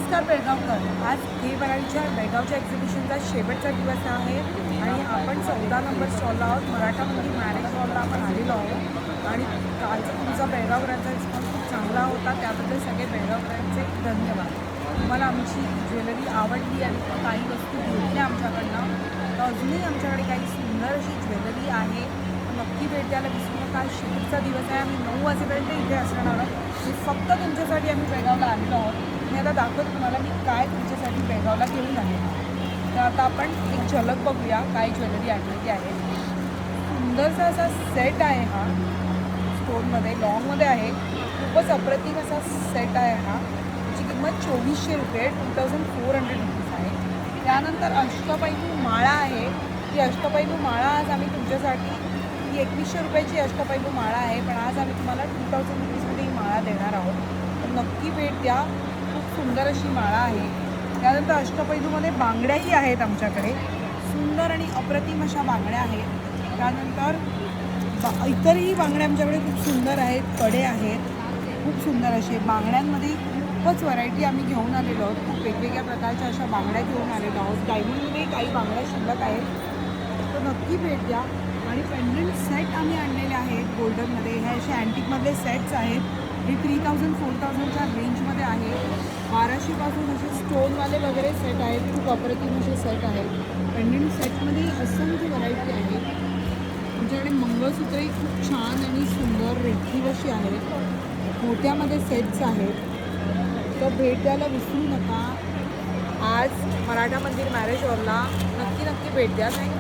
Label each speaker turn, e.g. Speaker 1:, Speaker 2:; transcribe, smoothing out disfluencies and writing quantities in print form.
Speaker 1: नमस्कार बेळगावकर. आज देवराईच्या बेळगावच्या एक्झिबिशनचा शेवटचा दिवस आहे आणि आपण 14 नंबर स्टॉलला आहोत. मराठा मंदिर मॅरेज हॉलला आपण आलेलो आहोत आणि कालचा तुमचा बेळगावकरांचा रिस्पॉन्स खूप चांगला होता, त्याबद्दल सगळे बेळगावकरांचे धन्यवाद. तुम्हाला आमची ज्वेलरी आवडली आणि काही वस्तू घेतल्या आमच्याकडनं, तर अजूनही आमच्याकडे काही सुंदर अशी ज्वेलरी आहे, नक्की भेट द्यायला विसरू नका. शेवटचा दिवस आहे, आम्ही 9 वाजेपर्यंत इथे असणार आहोत. हे फक्त तुमच्यासाठी आम्ही बेळगावला आलेलो आहोत. मी आता दाखवतो तुम्हाला मी काय तुमच्यासाठी बेळगावला घेऊन आले. तर आता आपण एक झलक बघूया काय ज्वेलरी आणलेली आहे. सुंदरसा असा सेट आहे हा, स्टोनमध्ये लॉंगमध्ये आहे. खूपच अप्रतिम असा सेट आहे हा. त्याची किंमत 2400 रुपये, 2400 रुपीज आहे. त्यानंतर अष्टपैलू माळा आहे. ती अष्टपैलू माळा आज आम्ही तुमच्यासाठी, ही 2100 रुपयाची अष्टपैलू माळा आहे, पण आज आम्ही तुम्हाला 2000 रुपीजमध्ये ही माळा देणार आहोत. तर नक्की भेट द्या. खूप सुंदर अशी माळा आहे. त्यानंतर अष्टपैलूमध्ये बांगड्याही आहेत आमच्याकडे, सुंदर आणि अप्रतिम अशा बांगड्या आहेत. त्यानंतर इतरही बांगड्या आमच्याकडे खूप सुंदर आहेत, कडे आहेत, खूप सुंदर असे. बांगड्यांमध्ये खूपच व्हरायटी आम्ही घेऊन आलेलो आहोत. खूप वेगवेगळ्या प्रकारच्या अशा बांगड्या घेऊन आलेलो आहोत. डायमंडमध्ये काही बांगड्या शिल्लक आहेत, तर नक्की भेट द्या. आणि पेंडंट सेट आम्ही आणलेले आहेत गोल्डनमध्ये. हे असे अँटिकमधले सेट्स आहेत. हे 3000-4000च्या रेंजमध्ये आहे. 1200पासून असे स्टोनवाले वगैरे सेट आहेत. खूप अप्रतिम असे सेट आहेत. पेंडंट सेटमध्ये असंख्य व्हरायटी आहे. आमच्याकडे मंगळसूत्रही खूप छान आणि सुंदर रेखीव अशी आहेत. मोठ्यामध्ये सेट्स आहेत, तर भेट द्यायला विसरू नका. आज मराठा मंदिर मॅरेज हॉलला नक्की भेट द्या. थँक्यू.